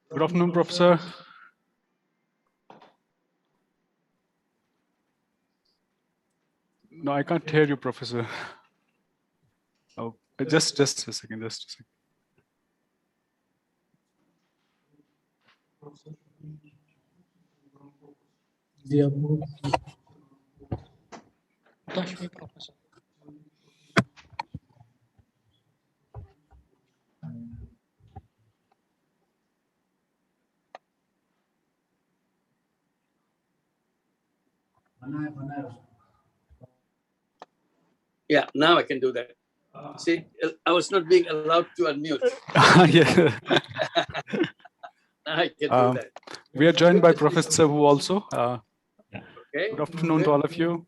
Good afternoon, Professor. No, I can't hear you, Professor. Oh, just a second, just a second. Touch me, Professor. Yeah, now I can do that. See, I was not being allowed to unmute. Yeah. Now I can do that. We are joined by Professor Wu also. Okay. Good afternoon to all of you.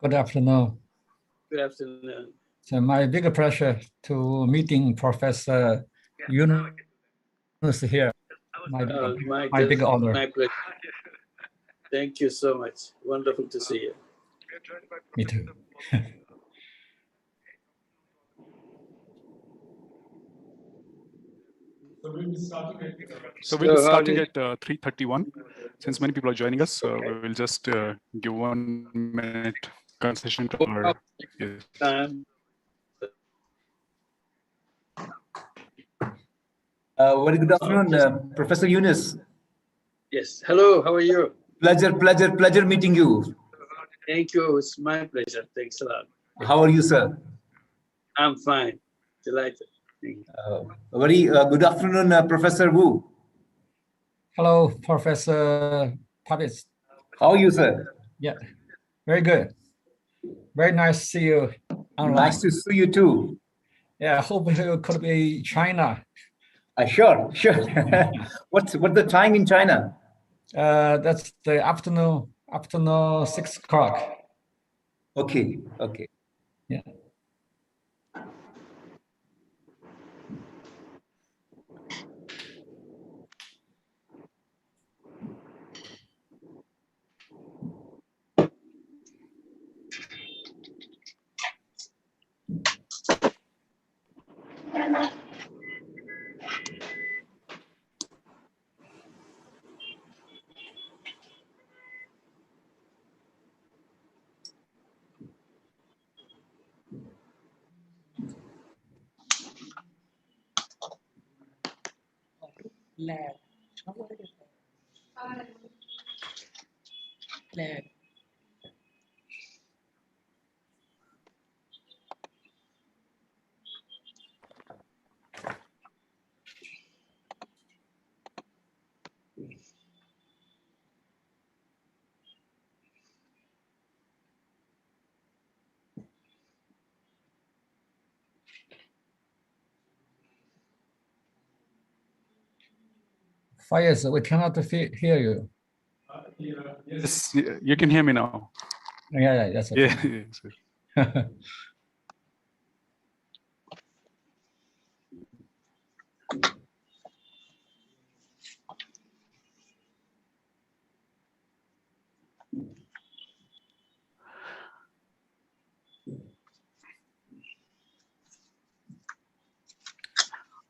Good afternoon. Good afternoon. So my big pleasure to meeting Professor Yunus here. My big honor. My pleasure. Thank you so much. Wonderful to see you. Me too. So we'll be starting at 3:31. Since many people are joining us, we will just give 1 minute concession to our. Yes. Very good afternoon, Professor Yunus. Yes. Hello. How are you? Pleasure meeting you. Thank you. It's my pleasure. Thanks a lot. How are you, sir? I'm fine. Delighted. Very good afternoon, Professor Wu. Hello, Professor Pavis. How are you, sir? Yeah, very good. Very nice to see you online. Nice to see you too. Yeah, I hope you could be China. Sure. What's the time in China? That's the afternoon 6 o'clock. Okay. Yeah. Lag. Lag. Fires, we cannot hear you. Yes, you can hear me now. Yeah, that's okay. Yeah.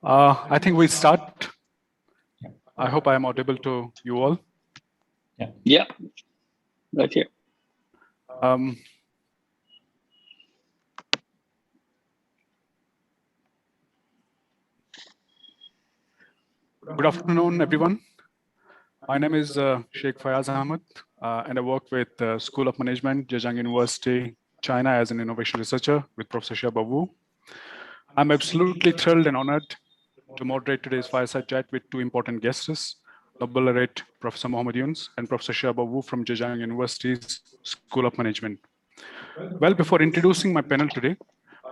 I think we start. I hope I am audible to you all. Yeah. Right here. Good afternoon, everyone. My name is Sheikh Fayaz Ahmed, and I work with the School of Management, Zhejiang University, China, as an innovation researcher with Professor Xiaobo Wu. I'm absolutely thrilled and honored to moderate today's fireside chat with two important guests, Nobel laureate Professor Mohammad Yunus and Professor Xiaobo Wu from Zhejiang University's School of Management. Well, before introducing my panel today,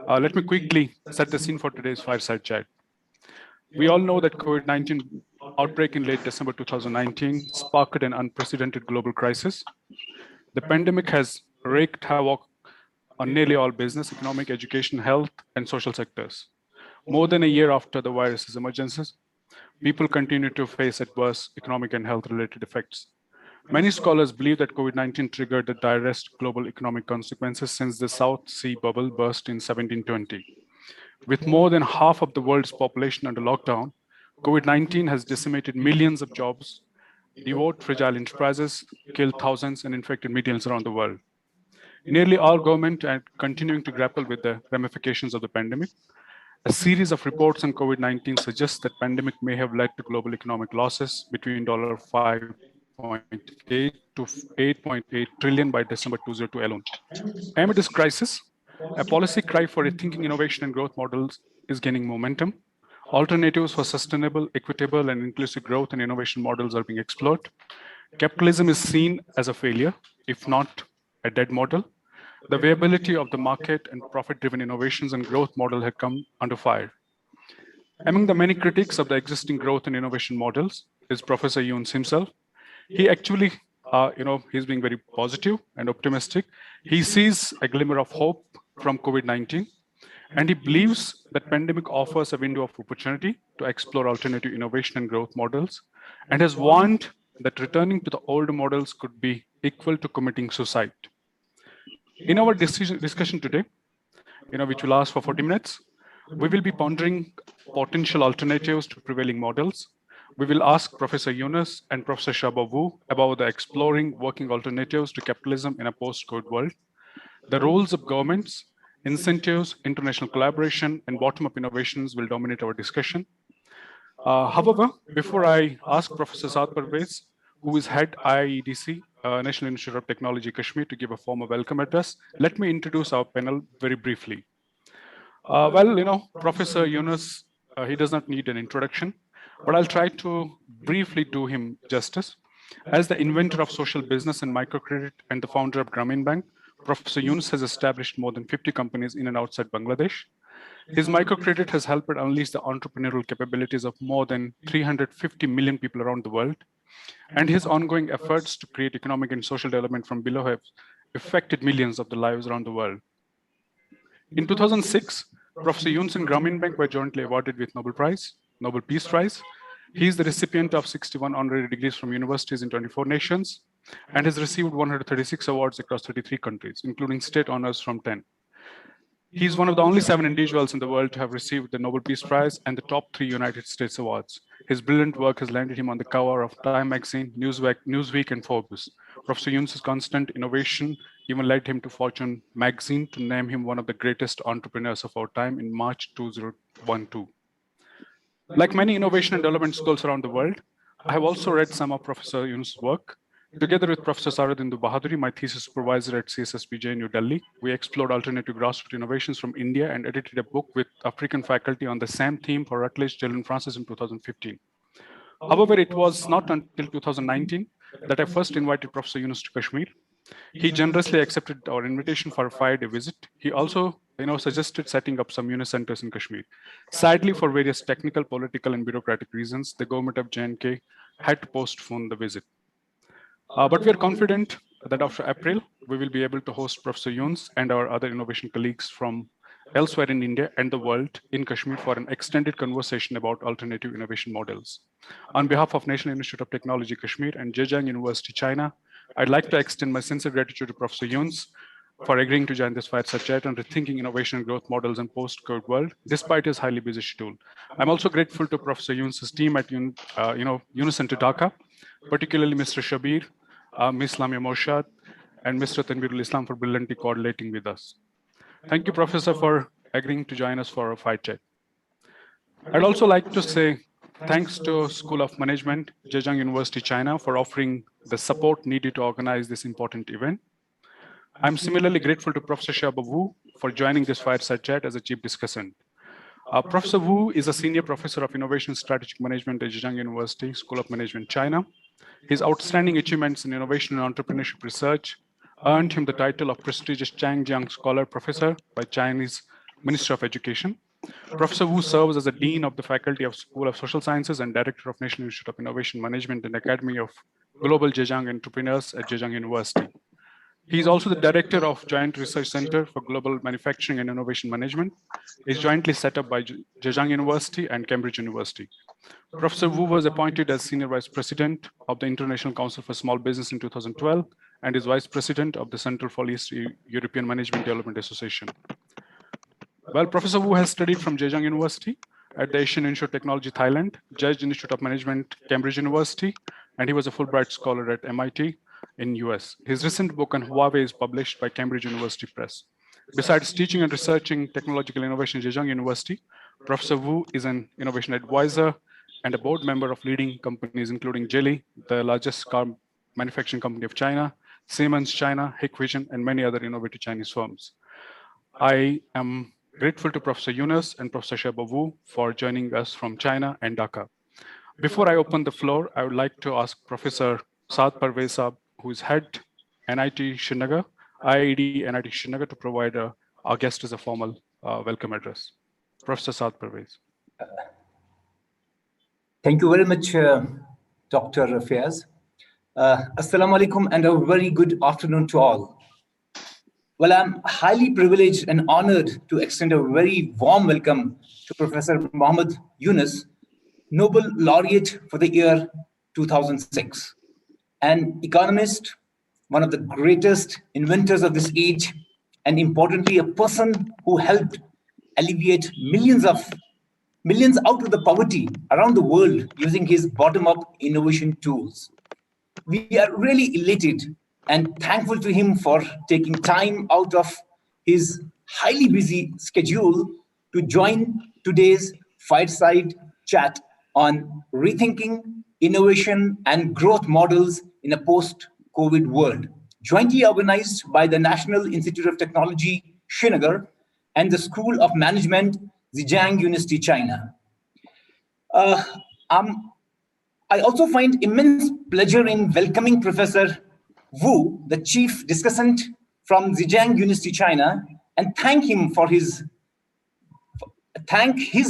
let me quickly set the scene for today's fireside chat. We all know that COVID-19 outbreak in late December 2019 sparked an unprecedented global crisis. The pandemic has wreaked havoc on nearly all business, economic, education, health, and social sectors. More than a year after the virus's emergence, people continue to face adverse economic and health-related effects. Many scholars believe that COVID-19 triggered the direst global economic consequences since the South Sea bubble burst in 1720. With more than half of the world's population under lockdown, COVID-19 has decimated millions of jobs, devoured fragile enterprises, killed thousands, and infected millions around the world. Nearly all governments are continuing to grapple with the ramifications of the pandemic. A series of reports on COVID-19 suggests that pandemic may have led to global economic losses between $5.8 to $8.8 trillion by December 2022 alone. Amid this crisis, a policy cry for rethinking innovation and growth models is gaining momentum. Alternatives for sustainable, equitable, and inclusive growth and innovation models are being explored. Capitalism is seen as a failure, if not a dead model. The viability of the market and profit-driven innovations and growth model had come under fire. Among the many critics of the existing growth and innovation models is Professor Yunus himself. He actually, he's being very positive and optimistic. He sees a glimmer of hope from COVID-19, and he believes that pandemic offers a window of opportunity to explore alternative innovation and growth models, and has warned that returning to the older models could be equal to committing suicide. In our discussion today, which will last for 40 minutes, we will be pondering potential alternatives to prevailing models. We will ask Professor Yunus and Professor Shaba Wu about the exploring working alternatives to capitalism in a post-COVID world, the roles of governments, incentives, international collaboration, and bottom-up innovations will dominate our discussion. However, before I ask Professor Saad Parvez, who is head IEDC, National Institute of Technology, Kashmir, to give a formal welcome address, let me introduce our panel very briefly. Professor Yunus, he does not need an introduction, but I'll try to briefly do him justice. As the inventor of social business and microcredit and the founder of Grameen Bank, Professor Yunus has established more than 50 companies in and outside Bangladesh. His microcredit has helped unleash the entrepreneurial capabilities of more than 350 million people around the world. And his ongoing efforts to create economic and social development from below have affected millions of the lives around the world. In 2006, Professor Yunus and Grameen Bank were jointly awarded with Nobel Peace Prize. He is the recipient of 61 honorary degrees from universities in 24 nations and has received 136 awards across 33 countries, including state honors from 10. He is one of the only 7 individuals in the world to have received the Nobel Peace Prize and the top 3 United States awards. His brilliant work has landed him on the cover of Time magazine, Newsweek, and Forbes. Professor Yunus's constant innovation even led him to Fortune magazine to name him one of the greatest entrepreneurs of our time in March 2012. Like many innovation and development schools around the world, I have also read some of Professor Yunus' work. Together with Professor Saradindu Bahaduri, my thesis supervisor at CSSBJ in New Delhi, we explored alternative grassroots innovations from India and edited a book with African faculty on the same theme for Rutledge, Dillon Francis in 2015. However, it was not until 2019 that I first invited Professor Yunus to Kashmir. He generously accepted our invitation for a 5-day visit. He also suggested setting up some Yunus centers in Kashmir. Sadly, for various technical, political, and bureaucratic reasons, the government of J&K had to postpone the visit. But we are confident that after April, we will be able to host Professor Yunus and our other innovation colleagues from elsewhere in India and the world in Kashmir for an extended conversation about alternative innovation models. On behalf of National Institute of Technology, Kashmir and Zhejiang University, China, I'd like to extend my sincere gratitude to Professor Yunus for agreeing to join this fireside chat on rethinking innovation and growth models in post-COVID world, despite his highly busy schedule. I'm also grateful to Professor Yunus' team at Yunus Center Dhaka, particularly Mr. Shabir, Ms. Lamia Morshad, and Mr. Tanvirul Islam for brilliantly coordinating with us. Thank you, Professor, for agreeing to join us for a fight chat. I'd also like to say thanks to School of Management, Zhejiang University, China, for offering the support needed to organize this important event. I'm similarly grateful to Professor Shaba Wu for joining this fireside chat as a chief discussant. Professor Wu is a senior professor of innovation strategic management at Zhejiang University, School of Management, China. His outstanding achievements in innovation and entrepreneurship research earned him the title of prestigious Changjiang Scholar Professor by Chinese Ministry of Education. Professor Wu serves as a Dean of the Faculty of School of Social Sciences and Director of National Institute of Innovation Management and Academy of Global Zhejiang Entrepreneurs at Zhejiang University. He is also the Director of Joint Research Center for Global Manufacturing and Innovation Management. It is jointly set up by Zhejiang University and Cambridge University. Professor Wu was appointed as Senior Vice President of the International Council for Small Business in 2012 and is Vice President of the Center for East European Management Development Association. Well, Professor Wu has studied from Zhejiang University at the Asian Institute of Technology, Thailand, Judge Institute of Management, Cambridge University, and he was a Fulbright scholar at MIT in US. His recent book on Huawei is published by Cambridge University Press. Besides teaching and researching technological innovation at Zhejiang University, Professor Wu is an innovation advisor and a board member of leading companies, including Geely, the largest car manufacturing company of China, Siemens China, Hikvision, and many other innovative Chinese firms. I am grateful to Professor Yunus and Professor Sheba Wu for joining us from China and Dhaka. Before I open the floor, I would like to ask Professor Saad Parvez Saab, who is head NIT Srinagar, IIED NIT Srinagar, to provide our guest as a formal welcome address. Professor Saad Parvez. Thank you very much, Dr. Fayaz. Assalamu alaikum and a very good afternoon to all. Well, I'm highly privileged and honored to extend a very warm welcome to Professor Mohammad Yunus, Nobel laureate for the year 2006, an economist, one of the greatest inventors of this age, and importantly, a person who helped alleviate millions out of the poverty around the world using his bottom-up innovation tools. We are really elated and thankful to him for taking time out of his highly busy schedule to join today's fireside chat on rethinking innovation and growth models in a post-COVID world, jointly organized by the National Institute of Technology, Srinagar, and the School of Management, Zhejiang University, China. I also find immense pleasure in welcoming Professor Wu, the chief discussant from Zhejiang University, China, and thank his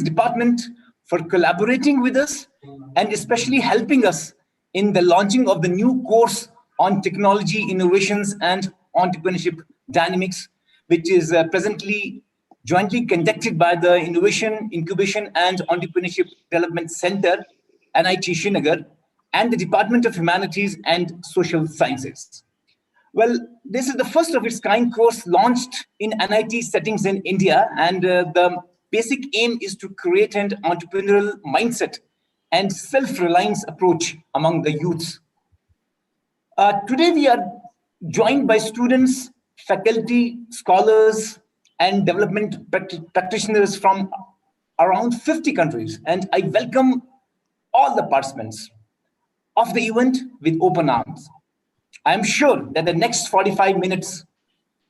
department for collaborating with us and especially helping us in the launching of the new course on technology innovations and entrepreneurship dynamics, which is presently jointly conducted by the Innovation, Incubation and Entrepreneurship Development Center, NIT Srinagar, and the Department of Humanities and Social Sciences. Well, this is the first of its kind course launched in NIT settings in India, and the basic aim is to create an entrepreneurial mindset and self-reliance approach among the youths. Today we are joined by students, faculty, scholars, and development practitioners from around 50 countries, and I welcome all the participants of the event with open arms. I am sure that the next 45 minutes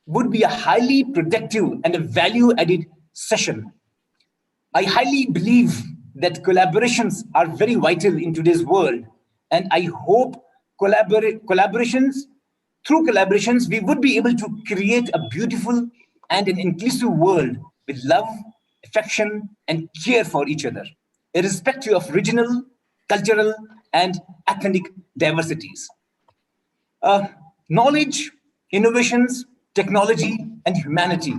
would be a highly productive and a value-added session. I highly believe that collaborations are very vital in today's world, and I hope through collaborations, we would be able to create a beautiful and an inclusive world with love, affection, and care for each other, irrespective of regional, cultural, and ethnic diversities. Knowledge, innovations, technology, and humanity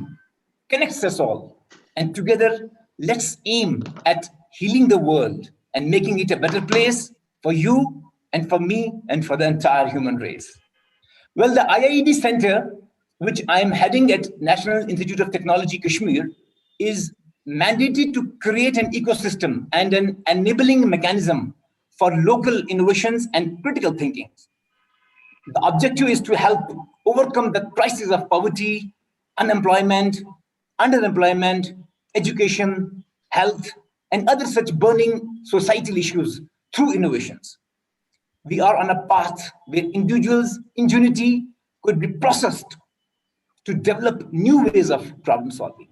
connects us all. And together, let's aim at healing the world and making it a better place for you and for me and for the entire human race. Well, the IIED Center, which I am heading at National Institute of Technology, Kashmir, is mandated to create an ecosystem and an enabling mechanism for local innovations and critical thinking. The objective is to help overcome the crisis of poverty, unemployment, underemployment, education, health, and other such burning societal issues through innovations. We are on a path where individuals' ingenuity could be processed to develop new ways of problem solving,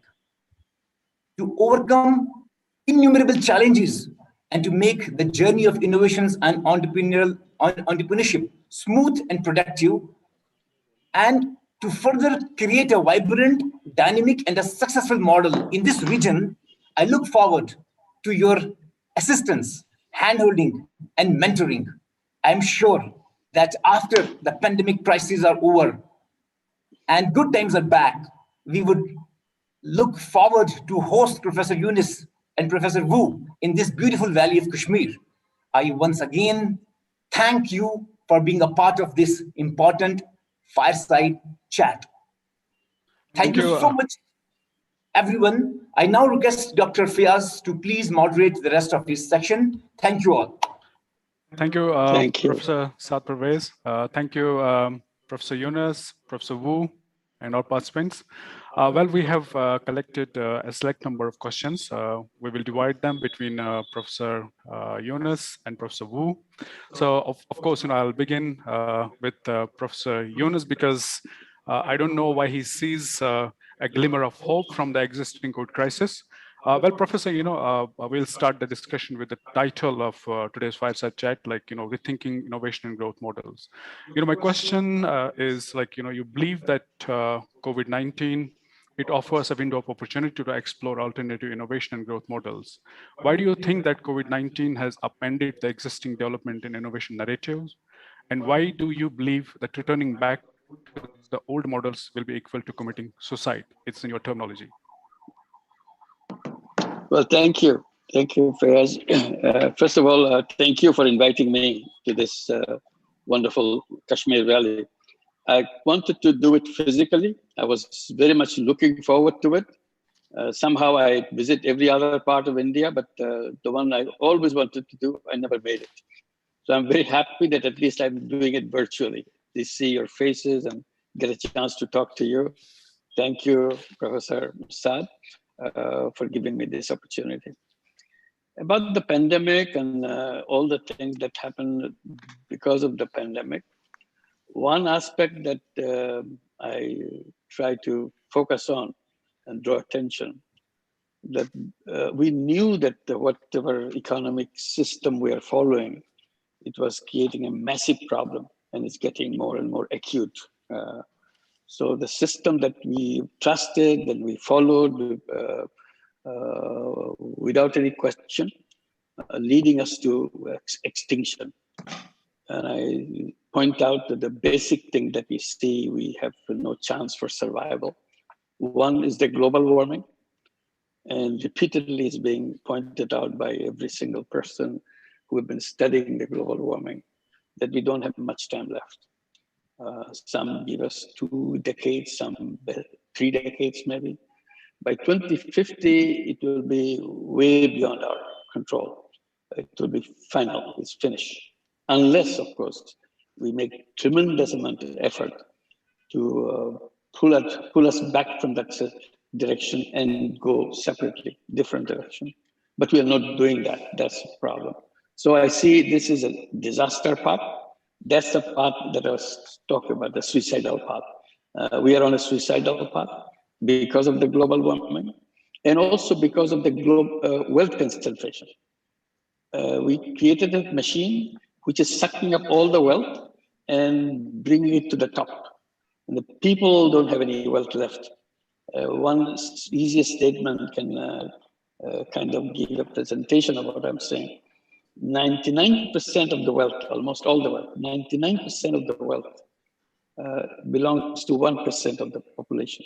to overcome innumerable challenges, and to make the journey of innovations and entrepreneurship smooth and productive, and to further create a vibrant, dynamic, and a successful model in this region. I look forward to your assistance, handholding, and mentoring. I'm sure that after the pandemic crises are over and good times are back, we would look forward to host Professor Yunus and Professor Wu in this beautiful valley of Kashmir. I once again thank you for being a part of this important fireside chat. Thank you so much. Everyone, I now request Dr. Fayaz to please moderate the rest of his section. Thank you all. Thank you, Thank you. Professor Saad Pervez. Thank you, Professor Yunus, Professor Wu, and all participants. Well, we have collected a select number of questions. We will divide them between Professor Yunus and Professor Wu. So, of course, I'll begin with Professor Yunus because I don't know why he sees a glimmer of hope from the existing COVID crisis. Well, Professor, we'll start the discussion with the title of today's fireside chat, like, rethinking innovation and growth models. My question is like, you believe that COVID-19, it offers a window of opportunity to explore alternative innovation and growth models. Why do you think that COVID-19 has upended the existing development and innovation narratives? And why do you believe that returning back to the old models will be equal to committing suicide? It's in your terminology. Well, thank you. Thank you, Fayaz. First of all, thank you for inviting me to this wonderful Kashmir Valley. I wanted to do it physically. I was very much looking forward to it. Somehow I visit every other part of India, but the one I always wanted to do, I never made it. So I'm very happy that at least I'm doing it virtually. To see your faces and get a chance to talk to you. Thank you, Professor Saad, for giving me this opportunity. About the pandemic and all the things that happened because of the pandemic, one aspect that I try to focus on and draw attention, that we knew that whatever economic system we are following, it was creating a massive problem and it's getting more and more acute. So the system that we trusted and we followed without any question, leading us to extinction. And I point out that the basic thing that we see, we have no chance for survival. One is the global warming, and repeatedly is being pointed out by every single person who have been studying the global warming, that we don't have much time left. Some give us 2 decades, some 3 decades maybe. By 2050, it will be way beyond our control. It will be final, it's finished. Unless, of course, we make tremendous amount of effort to pull us back from that direction and go separately, different direction. But we are not doing that, that's the problem. So I see this is a disaster path. That's the path that I was talking about, the suicidal path. We are on a suicidal path because of the global warming and also because of the wealth concentration. We created a machine which is sucking up all the wealth and bringing it to the top. And the people don't have any wealth left. One easiest statement can kind of give a presentation of what I'm saying. 99% of the wealth, almost all the wealth, 99% of the wealth belongs to 1% of the population.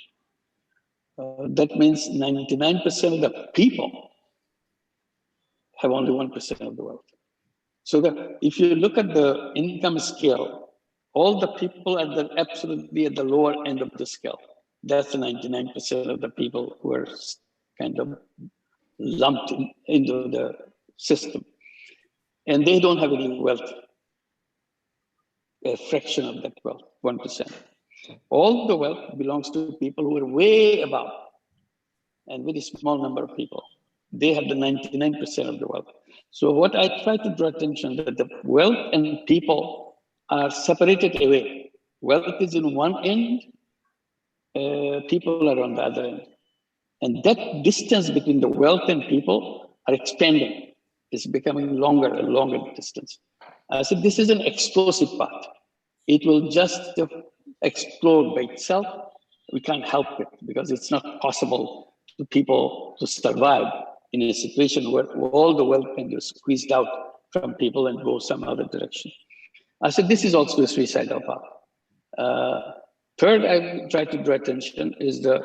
That means 99% of the people have only 1% of the wealth. So if you look at the income scale, all the people are absolutely at the lower end of the scale. That's the 99% of the people who are kind of lumped into the system. And they don't have any wealth, a fraction of that wealth, 1%. All the wealth belongs to people who are way above, and very small number of people. They have the 99% of the wealth. So what I try to draw attention that the wealth and people are separated away. Wealth is in one end, people are on the other end. And that distance between the wealth and people are expanding. It's becoming longer and longer distance. I said, this is an explosive path. It will just explode by itself. We can't help it because it's not possible for people to survive in a situation where all the wealth can be squeezed out from people and go some other direction. I said, this is also a suicidal path. Third, I try to draw attention is the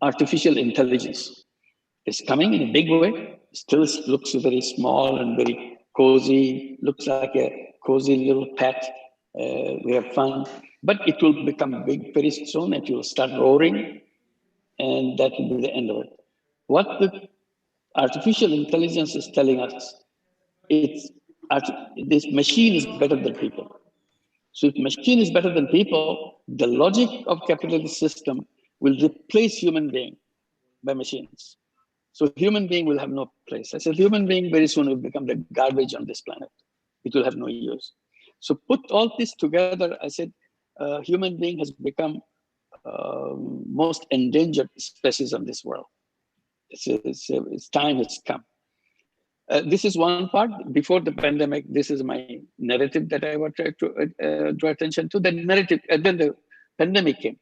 artificial intelligence. It's coming in a big way. Still looks very small and very cozy, looks like a cozy little pet. We have fun, but it will become big very soon. It will start roaring, and that will be the end of it. What the artificial intelligence is telling us, this machine is better than people. So if machine is better than people, the logic of capitalist system will replace human being by machines. So human being will have no place. I said, human being very soon will become the garbage on this planet. It will have no use. So put all this together, I said, human being has become most endangered species on this world. Its time has come. This is one part. Before the pandemic, this is my narrative that I would try to draw attention to. The narrative, and then the pandemic came.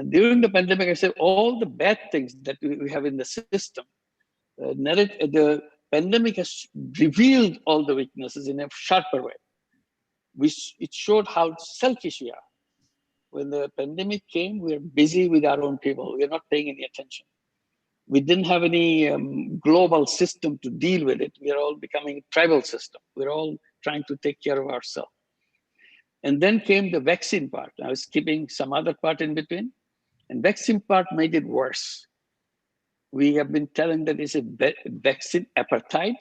During the pandemic, I said all the bad things that we have in the system. The pandemic has revealed all the weaknesses in a sharper way. It showed how selfish we are. When the pandemic came, we were busy with our own people. We are not paying any attention. We didn't have any global system to deal with it. We are all becoming a tribal system. We're all trying to take care of ourselves. And then came the vaccine part. I was skipping some other part in between. And vaccine part made it worse. We have been telling that it's a vaccine apartheid,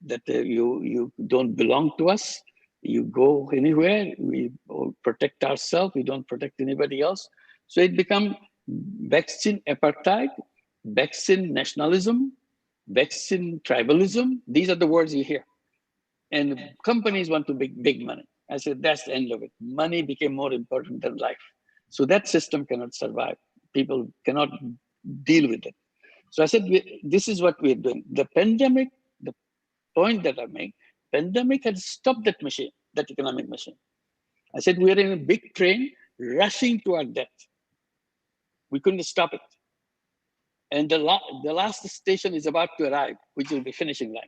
that you don't belong to us. You go anywhere, we protect ourselves, we don't protect anybody else. So it became vaccine apartheid, vaccine nationalism, vaccine tribalism. These are the words you hear. And companies want to make big money. I said, that's the end of it. Money became more important than life. So that system cannot survive. People cannot deal with it. So I said, this is what we're doing. The pandemic, the point that I make, pandemic had stopped that machine, that economic machine. I said, we're in a big train rushing to our death. We couldn't stop it. And the last station is about to arrive, which will be finishing line.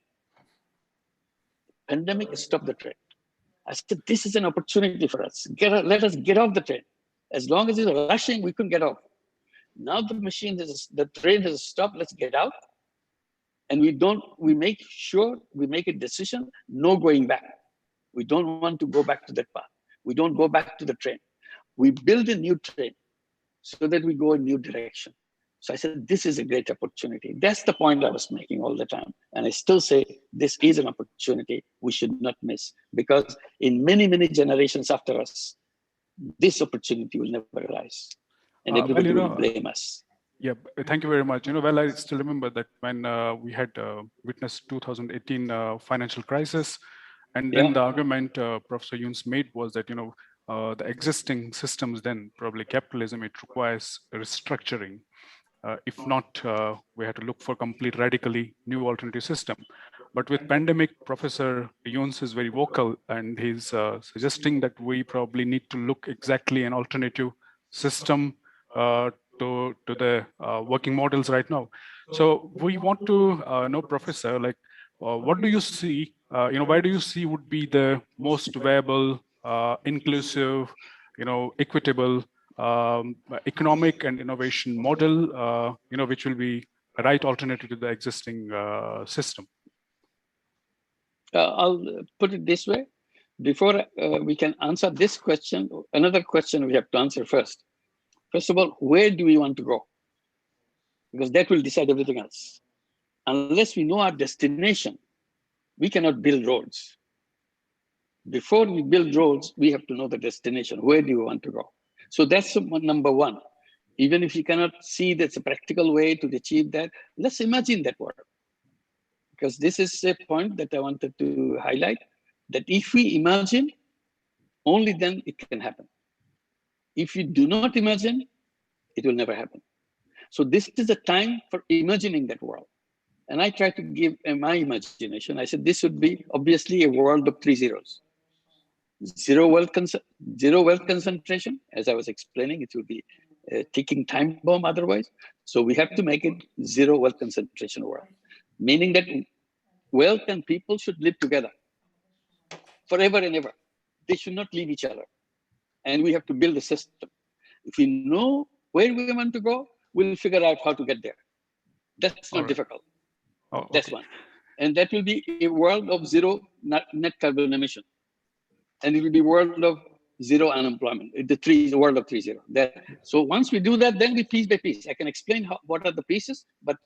Pandemic stopped the train. I said, this is an opportunity for us. Let us get off the train. As long as it's rushing, we couldn't get off. Now the train has stopped, let's get out. And we make sure we make a decision, no going back. We don't want to go back to that path. We don't go back to the train. We build a new train so that we go a new direction. So I said, this is a great opportunity. That's the point I was making all the time. And I still say, this is an opportunity we should not miss, because in many, many generations after us, this opportunity will never arise. And everybody will blame us. Yeah, thank you very much. Well, I still remember that when we had witnessed 2018 financial crisis, and then the argument Professor Yunus made was that, the existing systems, then probably capitalism, it requires restructuring. If not, we had to look for complete radically new alternative system. But with pandemic, Professor Yunus is very vocal, and he's suggesting that we probably need to look exactly an alternative system to the working models right now. So we want to know, Professor, like, what do you see, why do you see would be the most viable, inclusive, equitable economic and innovation model, which will be a right alternative to the existing system? I'll put it this way. Before we can answer this question, another question we have to answer first. First of all, where do we want to go? Because that will decide everything else. Unless we know our destination, we cannot build roads. Before we build roads, we have to know the destination. Where do we want to go? So that's number one. Even if you cannot see that's a practical way to achieve that, let's imagine that world. Because this is a point that I wanted to highlight, that if we imagine, only then it can happen. If you do not imagine, it will never happen. So this is a time for imagining that world. And I try to give my imagination. I said, this would be obviously a world of 3 zeros. Zero wealth concentration, as I was explaining, it will be a ticking time bomb otherwise. So we have to make it zero wealth concentration world, meaning that wealth and people should live together forever and ever. They should not leave each other. And we have to build a system. If we know where we want to go, we'll figure out how to get there. That's not difficult. That's one. And that will be a world of zero net carbon emission. And it will be a world of zero unemployment. The world of 3.0. So once we do that, then we piece by piece. I can explain what are the pieces, but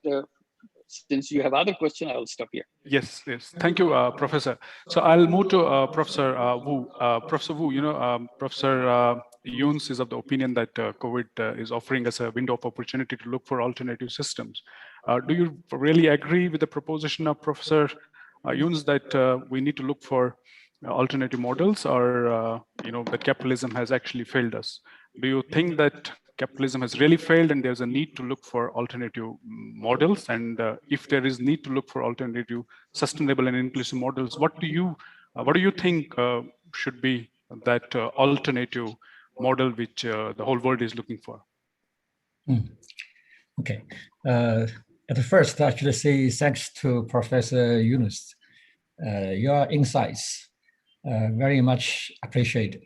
since you have other questions, I will stop here. Yes, yes. Thank you, Professor. So I'll move to Professor Wu. Professor Wu, Professor Yunus is of the opinion that COVID is offering us a window of opportunity to look for alternative systems. Do you really agree with the proposition of Professor Yunus that we need to look for alternative models, or that capitalism has actually failed us? Do you think that capitalism has really failed and there's a need to look for alternative models? And if there is need to look for alternative, sustainable and inclusive models, what do you think should be that alternative model which the whole world is looking for? Okay. At first, I should say thanks to Professor Yunus. Your insights very much appreciated.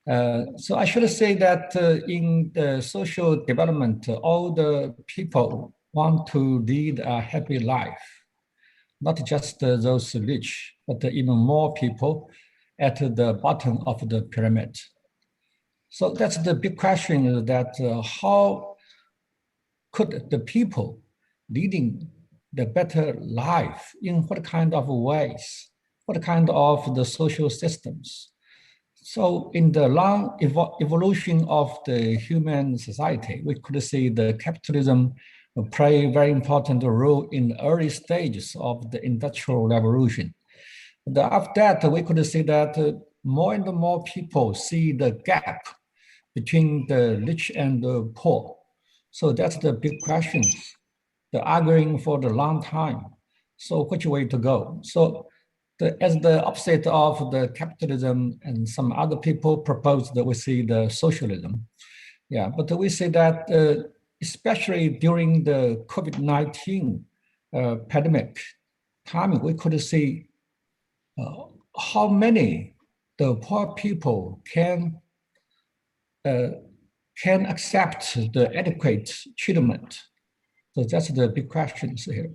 So I should say that in the social development, all the people want to lead a happy life, not just those rich, but even more people at the bottom of the pyramid. So that's the big question, is that how could the people leading the better life, in what kind of ways, what kind of the social systems? So in the long evolution of the human society, we could see the capitalism play a very important role in the early stages of the Industrial Revolution. After that, we could see that more and more people see the gap between the rich and the poor. So that's the big question, the arguing for the long time. So which way to go? So as the opposite of the capitalism, and some other people propose that we see the socialism. Yeah, but we see that especially during the COVID-19 pandemic time, we could see how many the poor people can accept the adequate treatment. So that's the big questions here.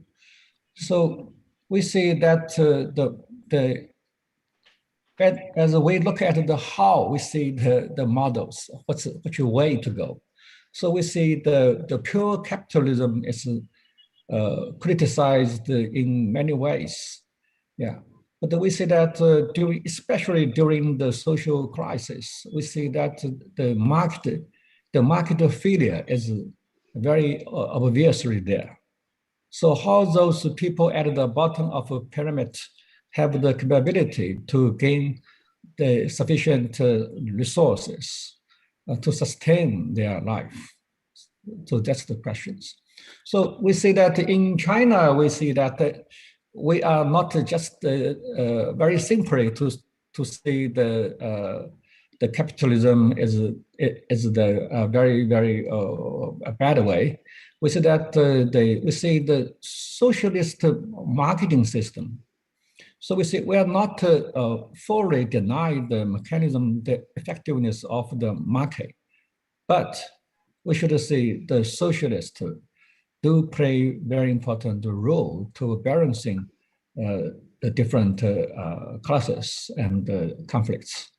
So we see that as we look at the how, we see the models, which way to go. So we see the pure capitalism is criticized in many ways. Yeah, but we see that especially during the social crisis, we see that the market failure is very obviously there. So how those people at the bottom of a pyramid have the capability to gain the sufficient resources to sustain their life? So that's the questions. So we see that in China, we see that we are not just very simply to see the capitalism is the very bad way. We see that we see the socialist marketing system. So we see we are not fully deny the mechanism, the effectiveness of the market, but we should see the socialists do play very important role to balancing the different classes and conflicts.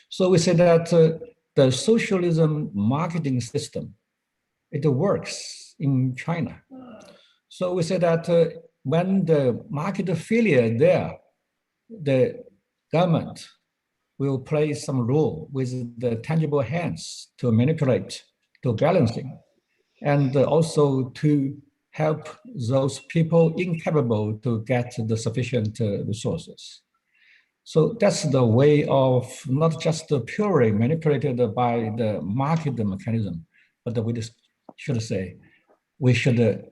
So we say that the socialism marketing system, it works in China. So we say that when the market failure there, the government will play some role with the tangible hands to manipulate, to balancing, and also to help those people incapable to get the sufficient resources. So that's the way of not just purely manipulated by the market mechanism, but we should say we should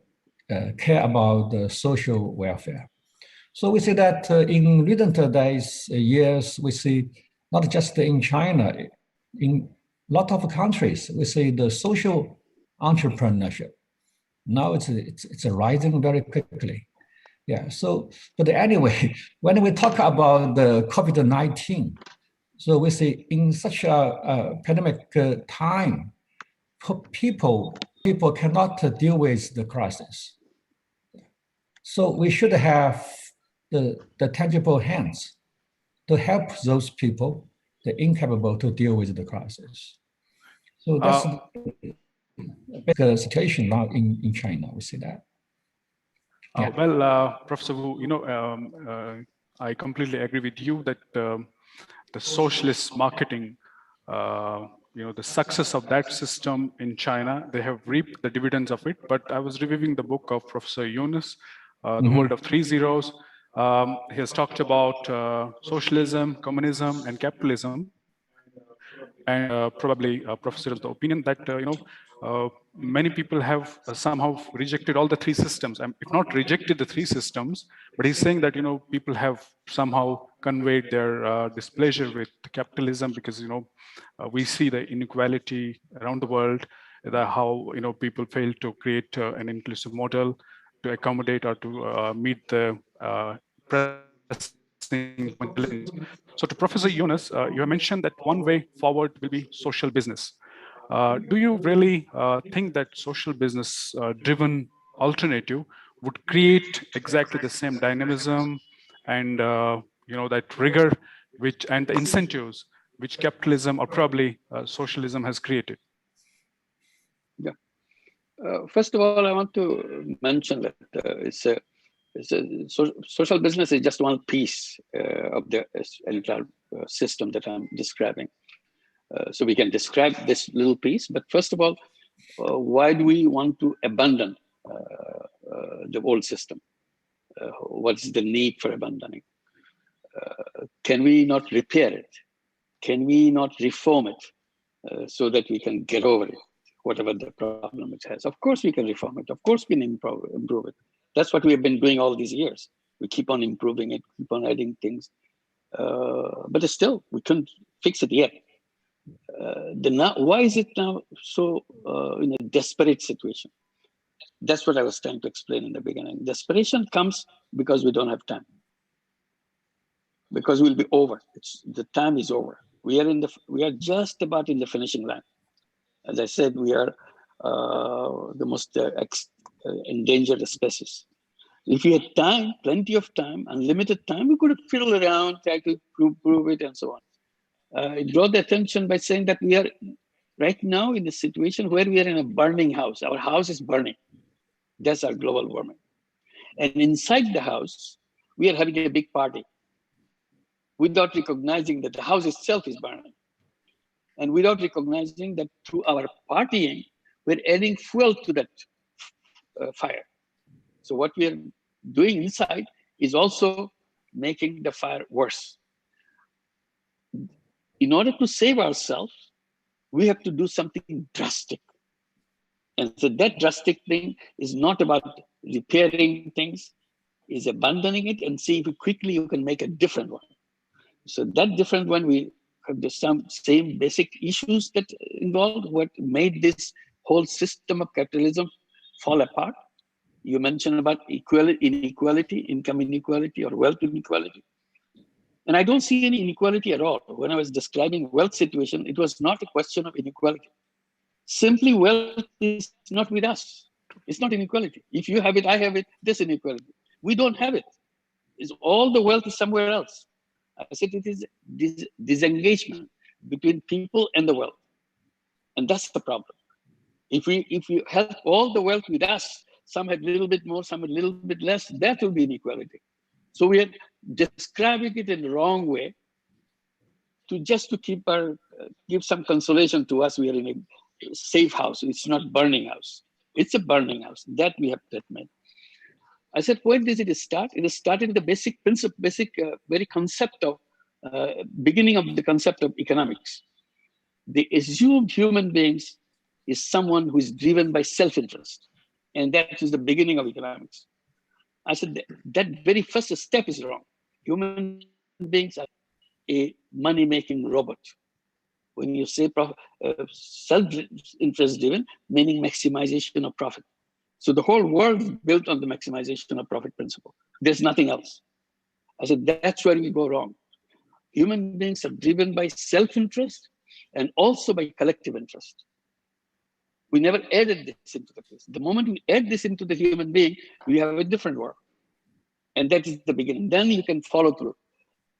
care about the social welfare. So we see that in recent days, years, we see not just in China, in a lot of countries, we see the social entrepreneurship. Now it's rising very quickly. Yeah, so, but anyway, when we talk about the COVID-19, so we see in such a pandemic time, people cannot deal with the crisis. So we should have the tangible hands to help those people incapable to deal with the crisis. So that's the situation now in China. We see that. Yeah. Well, Professor Wu, I completely agree with you that the socialist marketing, the success of that system in China, they have reaped the dividends of it. But I was reviewing the book of Professor Yunus, The World of Three Zeros. He has talked about socialism, communism, and capitalism. And probably Professor is the opinion that many people have somehow rejected all the three systems. If not rejected the three systems, but he's saying that people have somehow conveyed their displeasure with capitalism because we see the inequality around the world, how people fail to create an inclusive model to accommodate or to meet the pressing challenges. So to Professor Yunus, you have mentioned that one way forward will be social business. Do you really think that social business driven alternative would create exactly the same dynamism and that rigor and the incentives which capitalism or probably socialism has created? Yeah. First of all, I want to mention that social business is just one piece of the entire system that I'm describing. So we can describe this little piece, but first of all, why do we want to abandon the old system? What is the need for abandoning? Can we not repair it? Can we not reform it so that we can get over it, whatever the problem it has? Of course we can reform it. Of course we can improve it. That's what we have been doing all these years. We keep on improving it, keep on adding things. But still, we couldn't fix it yet. Why is it now so in a desperate situation? That's what I was trying to explain in the beginning. Desperation comes because we don't have time. Because we'll be over. The time is over. We are just about in the finishing line. As I said, we are the most endangered species. If we had time, plenty of time, unlimited time, we could have fiddled around, try to prove it, and so on. I draw the attention by saying that we are right now in a situation where we are in a burning house. Our house is burning. That's our global warming. And inside the house, we are having a big party without recognizing that the house itself is burning. And without recognizing that through our partying, we're adding fuel to that fire. So what we are doing inside is also making the fire worse. In order to save ourselves, we have to do something drastic. And so that drastic thing is not about repairing things, is abandoning it and see if quickly you can make a different one. So that different one, we have the same basic issues that involved what made this whole system of capitalism fall apart. You mentioned about inequality, income inequality or wealth inequality. And I don't see any inequality at all. When I was describing wealth situation, it was not a question of inequality. Simply wealth is not with us. It's not inequality. If you have it, I have it, this inequality. We don't have it. All the wealth is somewhere else. I said it is disengagement between people and the wealth. And that's the problem. If we have all the wealth with us, some have a little bit more, some a little bit less, that will be inequality. So we are describing it in the wrong way to give some consolation to us. We are in a safe house. It's not burning house. It's a burning house. That we have to admit. I said, when does it start? It started in the basic principle, very concept of, beginning of the concept of economics. The assumed human beings is someone who is driven by self-interest. And that is the beginning of economics. I said, that very first step is wrong. Human beings are a money-making robot. When you say self-interest driven, meaning maximization of profit. So the whole world is built on the maximization of profit principle. There's nothing else. I said, that's where we go wrong. Human beings are driven by self-interest and also by collective interest. We never added this into the case. The moment we add this into the human being, we have a different world. And that is the beginning. Then you can follow through.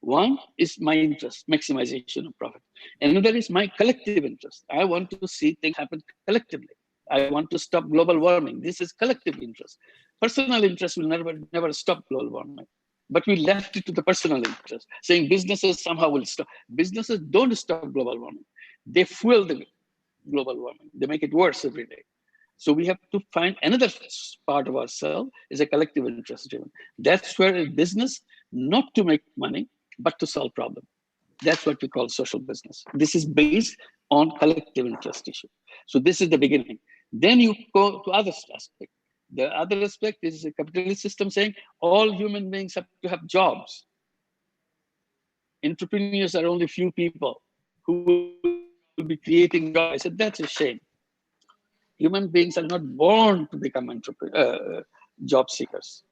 One is my interest, maximization of profit. Another is my collective interest. I want to see things happen collectively. I want to stop global warming. This is collective interest. Personal interest will never stop global warming. But we left it to the personal interest, saying businesses somehow will stop. Businesses don't stop global warming. They fuel the global warming. They make it worse every day. So we have to find another part of ourselves is a collective interest driven. That's where a business, not to make money, but to solve problems. That's what we call social business. This is based on collective interest issue. So this is the beginning. Then you go to other aspect. The other aspect is a capitalist system saying all human beings have to have jobs. Entrepreneurs are only few people who will be creating jobs. I said, that's a shame. Human beings are not born to become job seekers.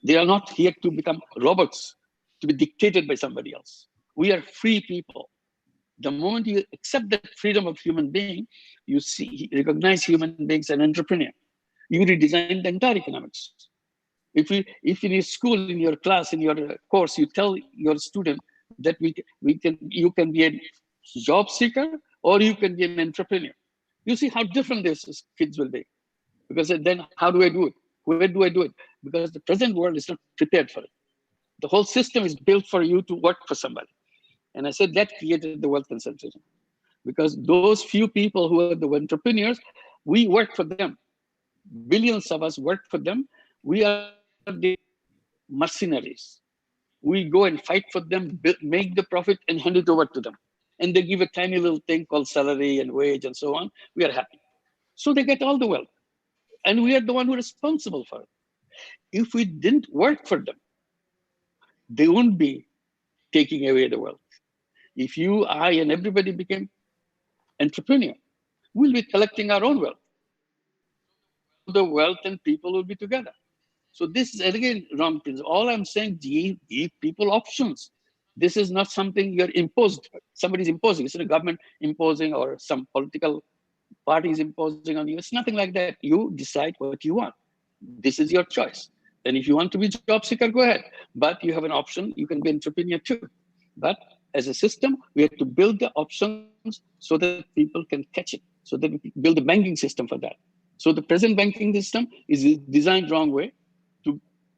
They are not here to become robots, to be dictated by somebody else. We are free people. The moment you accept that freedom of human being, you recognize human beings as an entrepreneur. You redesign the entire economics. If in your school, in your class, in your course, you tell your student that you can be a job seeker or you can be an entrepreneur. You see how different these kids will be. Because then how do I do it? Where do I do it? Because the present world is not prepared for it. The whole system is built for you to work for somebody. And I said that created the wealth concentration. Because those few people who are the entrepreneurs, we work for them. Billions of us work for them. We are the mercenaries. We go and fight for them, make the profit and hand it over to them. And they give a tiny little thing called salary and wage and so on. We are happy. So they get all the wealth. And we are the one who are responsible for it. If we didn't work for them, they won't be taking away the wealth. If you, I, and everybody became entrepreneur, we'll be collecting our own wealth. The wealth and people will be together. So this is again wrong principle. All I'm saying, give people options. This is not something you're imposed. Somebody's imposing. It's not a government imposing or some political parties imposing on you. It's nothing like that. You decide what you want. This is your choice. And if you want to be job seeker, go ahead. But you have an option. You can be entrepreneur too. But as a system, we have to build the options so that people can catch it. So that we build a banking system for that. So the present banking system is designed wrong way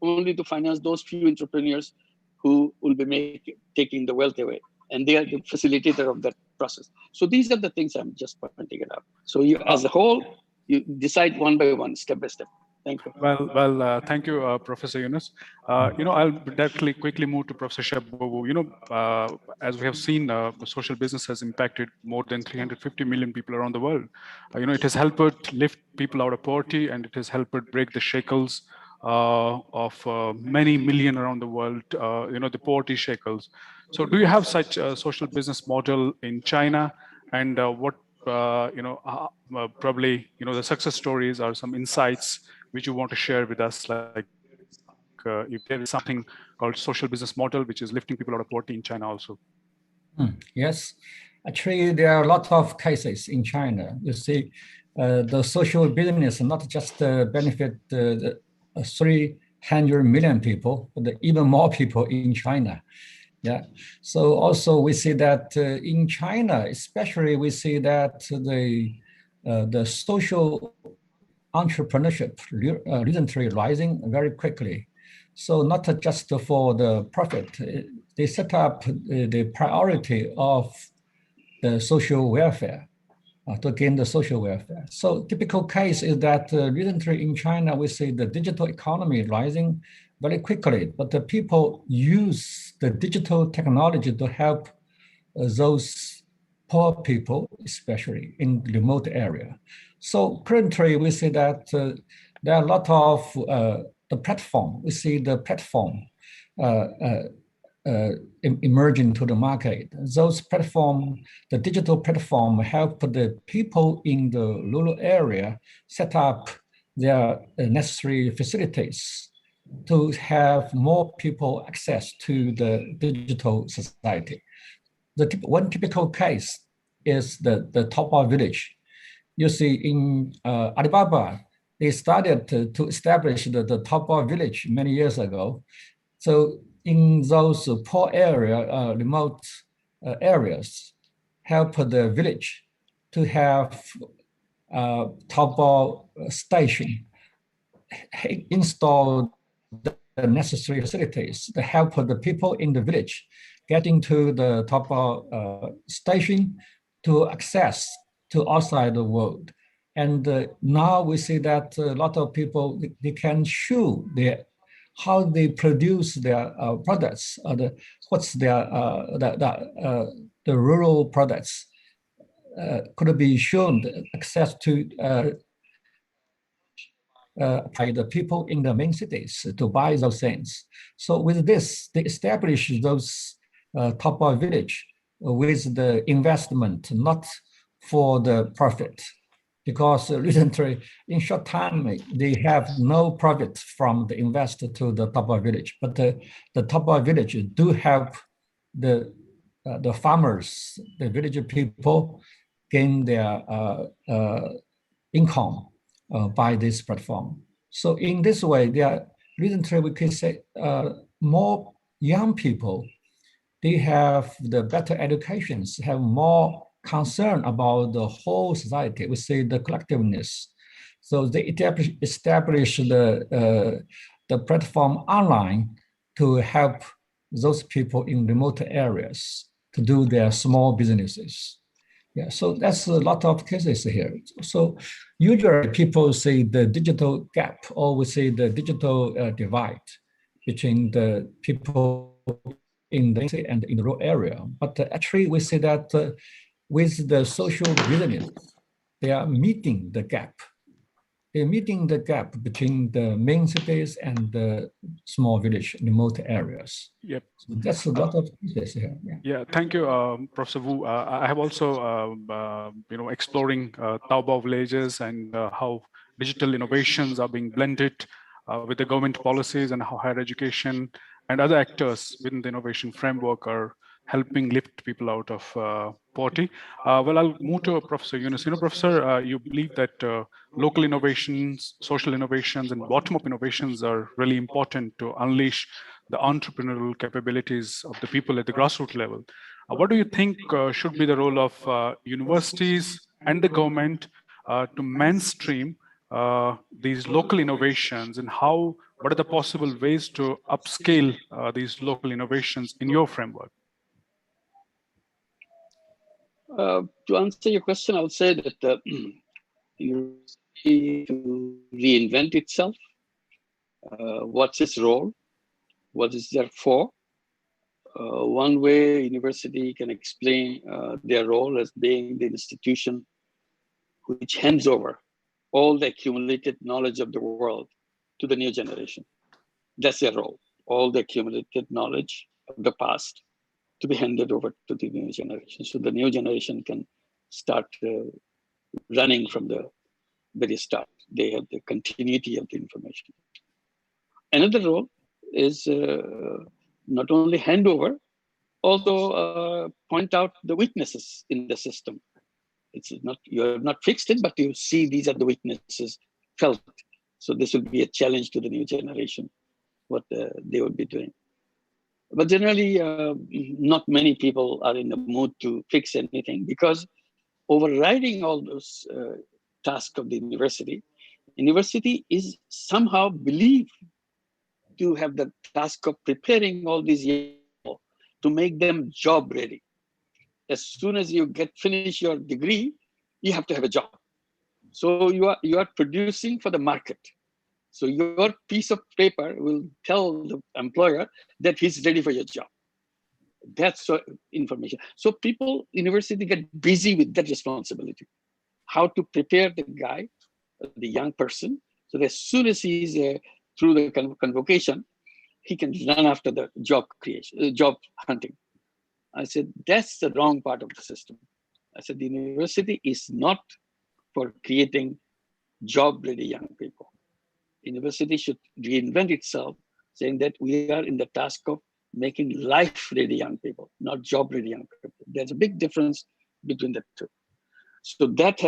only to finance those few entrepreneurs who will be taking the wealth away. And they are the facilitator of that process. So these are the things I'm just pointing it out. So you, as a whole, you decide one by one, step by step. Thank you. Well, thank you, Professor Yunus. I'll directly quickly move to Professor Shababu. As we have seen, social business has impacted more than 350 million people around the world. It has helped lift people out of poverty, and it has helped break the shackles of many million around the world, the poverty shackles. So do you have such a social business model in China? And what, probably, the success stories or some insights which you want to share with us, like if there is something called social business model, which is lifting people out of poverty in China also. Yes, actually, there are a lot of cases in China. You see, the social business not just benefit the 300 million people, but even more people in China. Yeah. So also we see that in China, especially we see that the social entrepreneurship recently rising very quickly. So not just for the profit, they set up the priority of the social welfare to gain the social welfare. So typical case is that recently in China, we see the digital economy rising very quickly, but the people use the digital technology to help those poor people, especially in remote area. So currently we see that there are a lot of the platform. We see the platform emerging to the market. Those platform, the digital platform, help the people in the rural area set up their necessary facilities to have more people access to the digital society. One typical case is the Taobao village. You see in Alibaba, they started to establish the Taobao village many years ago. So in those poor area, remote areas, help the village to have Taobao station, install the necessary facilities to help the people in the village getting to the Taobao station to access to outside the world. And now we see that a lot of people, they can show how they produce their products, what's their the rural products could be shown access to by the people in the main cities to buy those things. So with this, they establish those Taobao village with the investment, not for the profit, because recently, in short time, they have no profit from the investor to the Taobao village. But the Taobao village do help the farmers, the village people, gain their income by this platform. So in this way, recently we can say more young people, they have the better educations, have more concern about the whole society. We say the collectiveness. So they establish the platform online to help those people in remote areas to do their small businesses. Yeah, so that's a lot of cases here. So usually people say the digital gap, or we say the digital divide between the people in the city and in the rural area. But actually we see that with the social business, they are meeting the gap. They're meeting the gap between the main cities and the small village, remote areas. Yep. So that's a lot of cases here. Yeah, thank you, Professor Wu. I have also, exploring Taobao villages and how digital innovations are being blended with the government policies, and how higher education and other actors within the innovation framework are helping lift people out of poverty. Well, I'll move to Professor Yunus. Professor, you believe that local innovations, social innovations, and bottom-up innovations are really important to unleash the entrepreneurial capabilities of the people at the grassroots level. What do you think should be the role of universities and the government to mainstream these local innovations, and what are the possible ways to upscale these local innovations in your framework? To answer your question, I would say that university to reinvent itself. What's its role? What is there for? One way university can explain their role as being the institution which hands over all the accumulated knowledge of the world to the new generation. That's their role. All the accumulated knowledge of the past to be handed over to the new generation. So the new generation can start running from the very start. They have the continuity of the information. Another role is not only hand over, also point out the weaknesses in the system. It's not, you have not fixed it, but you see these are the weaknesses felt. So this will be a challenge to the new generation, what they would be doing. But generally, not many people are in the mood to fix anything, because overriding all those tasks of the university is somehow believed to have the task of preparing all these young people to make them job ready. As soon as you finish your degree, you have to have a job. So you are producing for the market. So your piece of paper will tell the employer that he's ready for your job. That's information. So university get busy with that responsibility. How to prepare the guy, the young person, so that as soon as he's through the convocation, he can run after the job creation, job hunting. I said, that's the wrong part of the system. I said, the university is not for creating job-ready young people. University should reinvent itself, saying that we are in the task of making life-ready young people, not job-ready young people. There's a big difference between the two. So that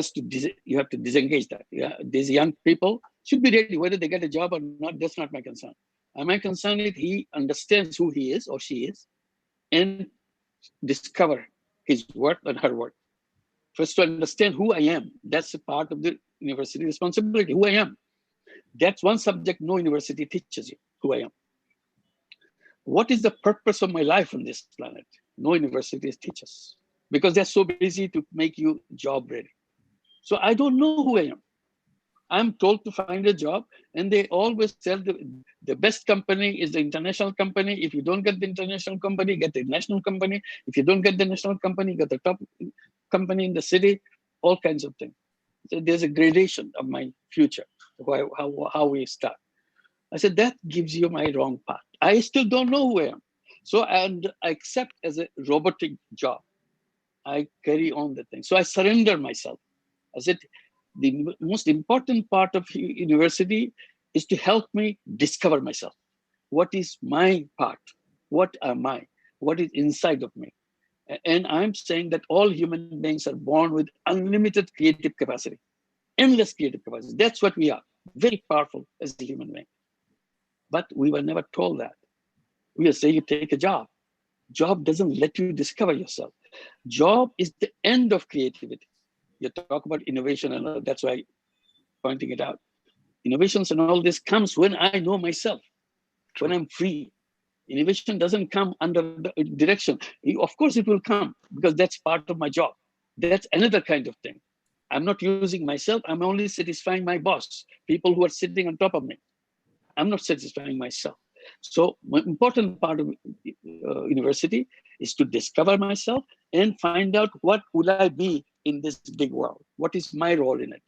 you have to disengage that. Yeah? These young people should be ready, whether they get a job or not, that's not my concern. My concern is he understands who he is or she is and discover his worth and her worth. First, to understand who I am. That's a part of the university responsibility, who I am. That's one subject no university teaches you, who I am. What is the purpose of my life on this planet? No universities teach us because they're so busy to make you job ready. So I don't know who I am. I'm told to find a job, and they always tell the best company is the international company. If you don't get the international company, get the national company. If you don't get the national company, get the top company in the city, all kinds of things. So there's a gradation of my future, how we start. I said, that gives you my wrong path. I still don't know who I am. So, and I accept as a robotic job. I carry on the thing. So I surrender myself. I said, the most important part of university is to help me discover myself. What is my part? What am I? What is inside of me? And I'm saying that all human beings are born with unlimited creative capacity, endless creative capacity. That's what we are, very powerful as a human being. But we were never told that. We will say you take a job. Job doesn't let you discover yourself. Job is the end of creativity. You talk about innovation, and that's why I'm pointing it out. Innovations and all this comes when I know myself, when I'm free. Innovation doesn't come under the direction. Of course it will come because that's part of my job. That's another kind of thing. I'm not using myself. I'm only satisfying my boss, people who are sitting on top of me. I'm not satisfying myself. So one important part of university is to discover myself and find out what will I be in this big world? What is my role in it?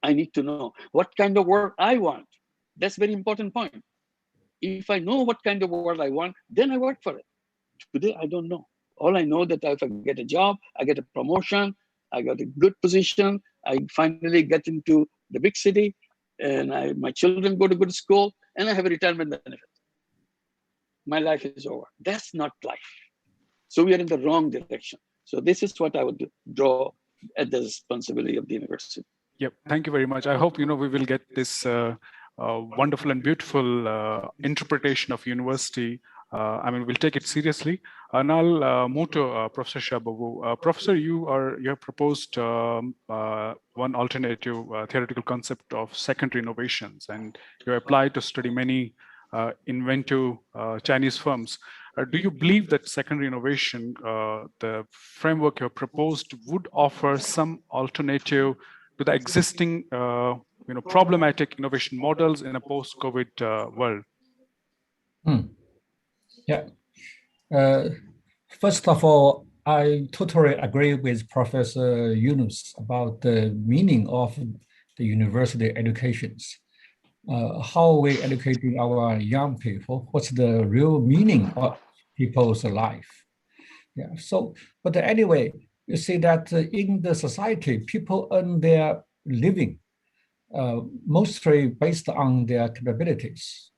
I need to know what kind of work I want. That's a very important point. If I know what kind of work I want, then I work for it. Today, I don't know. All I know that if I get a job, I get a promotion, I got a good position, I finally get into the big city, and my children go to good school, and I have a retirement benefit. My life is over. That's not life. So we are in the wrong direction. So this is what I would draw at the responsibility of the university. Yep. Thank you very much. I hope we will get this wonderful and beautiful interpretation of university. We'll take it seriously. And I'll move to Professor Shababu. Professor, you have proposed one alternative theoretical concept of secondary innovations, and you applied to study many inventive Chinese firms. Do you believe that secondary innovation, the framework you have proposed, would offer some alternative to the existing problematic innovation models in a post-COVID world? Yeah. First of all, I totally agree with Professor Yunus about the meaning of the university educations. How we educating our young people, what's the real meaning of people's life. Yeah. So, but anyway, you see that in the society, people earn their living mostly based on their capabilities.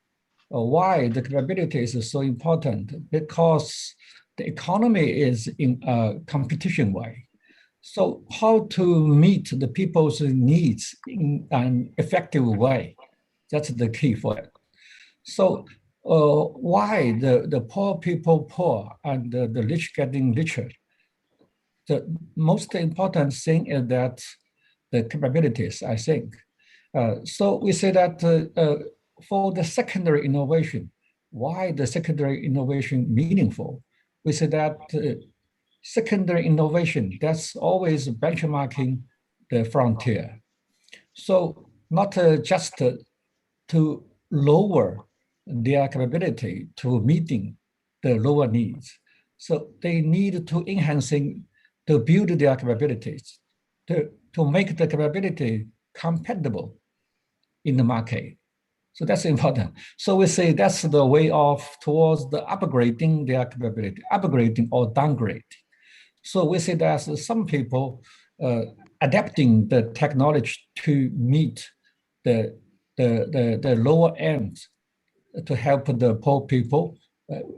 Why the capabilities is so important? Because the economy is in a competition way. So how to meet the people's needs in an effective way? That's the key for it. So why the poor people poor and the rich getting richer? The most important thing is that the capabilities, I think. So we say that for the secondary innovation, why the secondary innovation meaningful? We say that secondary innovation, that's always benchmarking the frontier. So not just to lower their capability to meeting the lower needs. So they need to enhancing, to build their capabilities, to make the capability compatible in the market. So that's important. So we say that's the way of towards the upgrading their capability, upgrading or downgrading. So we say that some people adapting the technology to meet the lower end to help the poor people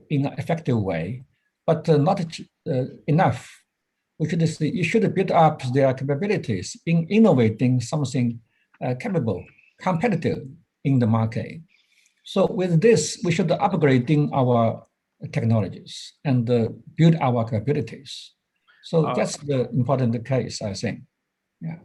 in an effective way, but not enough. You should build up their capabilities in innovating something capable, competitive in the market. So with this, we should upgrading our technologies and build our capabilities. So that's the important case, I think. Yeah.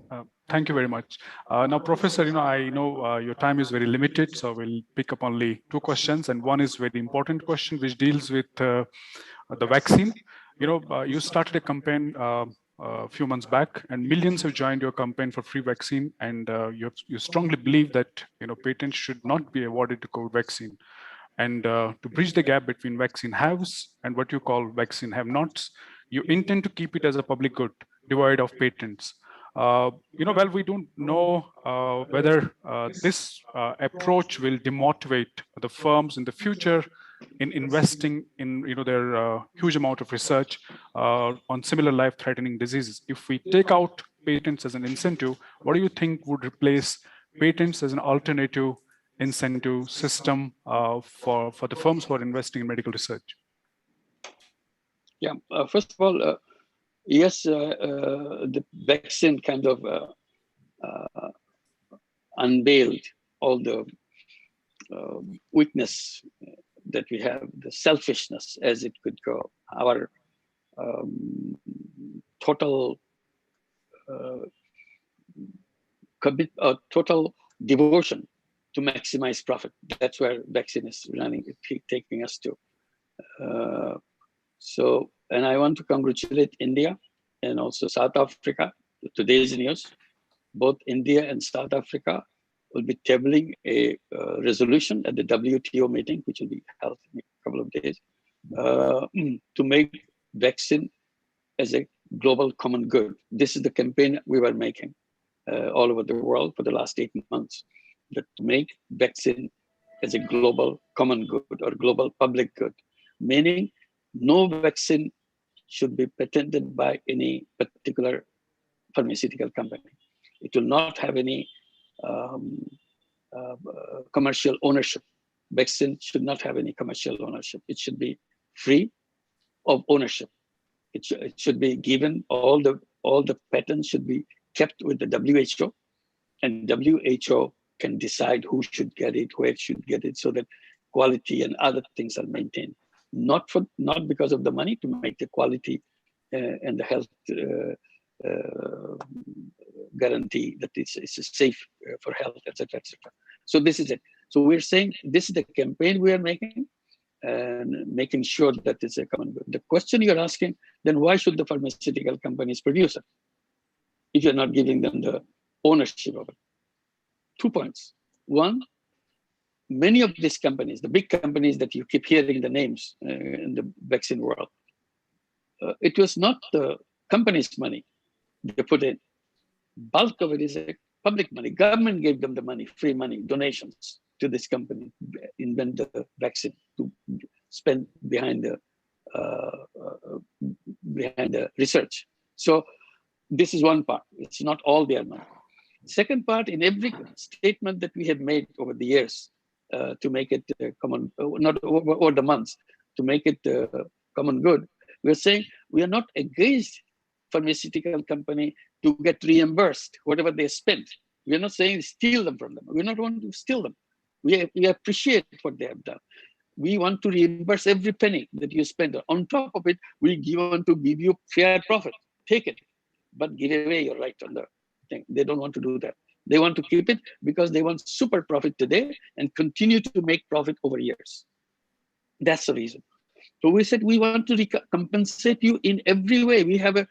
Thank you very much. Now, Professor, I know your time is very limited, so we'll pick up only two questions, and one is very important question, which deals with the vaccine. You started a campaign a few months back, and millions have joined your campaign for free vaccine, and you strongly believe that patents should not be awarded to COVID vaccine. And to bridge the gap between vaccine haves and what you call vaccine have-nots, you intend to keep it as a public good, devoid of patents. Well, we don't know whether this approach will demotivate the firms in the future in investing in their huge amount of research on similar life-threatening diseases. If we take out patents as an incentive, what do you think would replace patents as an alternative incentive system for the firms who are investing in medical research? Yeah, first of all, yes, the vaccine kind of unveiled all the weakness that we have, the selfishness as it could go, our total total devotion to maximize profit. That's where vaccine is taking us to. And I want to congratulate India and also South Africa. Today's news, both India and South Africa will be tabling a resolution at the WTO meeting, which will be held in a couple of days, to make vaccine as a global common good. This is the campaign we were making all over the world for the last 8 months, that to make vaccine as a global common good or global public good, meaning no vaccine should be patented by any particular pharmaceutical company. It will not have any commercial ownership. Vaccine should not have any commercial ownership. It should be free of ownership. It should be given, all the patents should be kept with the WHO, and WHO can decide who should get it, where should get it, so that quality and other things are maintained. Not because of the money, to make the quality and the health guarantee that it's safe for health, etc., etc. So this is it. So we're saying this is the campaign we are making, and making sure that it's a common good. The question you're asking, then why should the pharmaceutical companies produce it if you're not giving them the ownership of it? 2 points. One, many of these companies, the big companies that you keep hearing the names in the vaccine world, it was not the company's money they put in. Bulk of it is a public money. Government gave them the money, free money, donations to this company, invent the vaccine, to spend behind the research. So this is one part. It's not all their money. Second part, in every statement that we have made over the years to make it common, not over the months, to make it common good, we're saying we are not against pharmaceutical company to get reimbursed whatever they spent. We're not saying steal them from them. We're not wanting to steal them. We appreciate what they have done. We want to reimburse every penny that you spend. On top of it, we want to give you fair profit. Take it, but give away your right on the thing. They don't want to do that. They want to keep it because they want super profit today and continue to make profit over years. That's the reason. So we said we want to compensate you in every way. We have a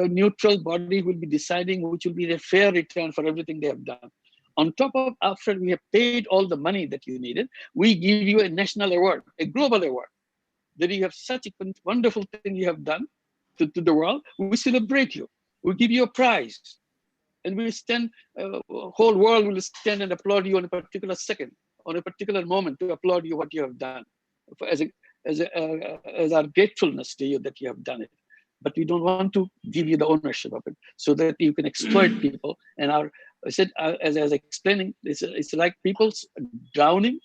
neutral body who will be deciding which will be a fair return for everything they have done. On top of, after we have paid all the money that you needed, we give you a national award, a global award, that you have such a wonderful thing you have done to the world. We celebrate you. We give you a prize. And we stand, whole world will stand and applaud you on a particular second, on a particular moment, to applaud you what you have done, as our gratefulness to you that you have done it. But we don't want to give you the ownership of it so that you can exploit people. And I said, as I was explaining, it's like people drowning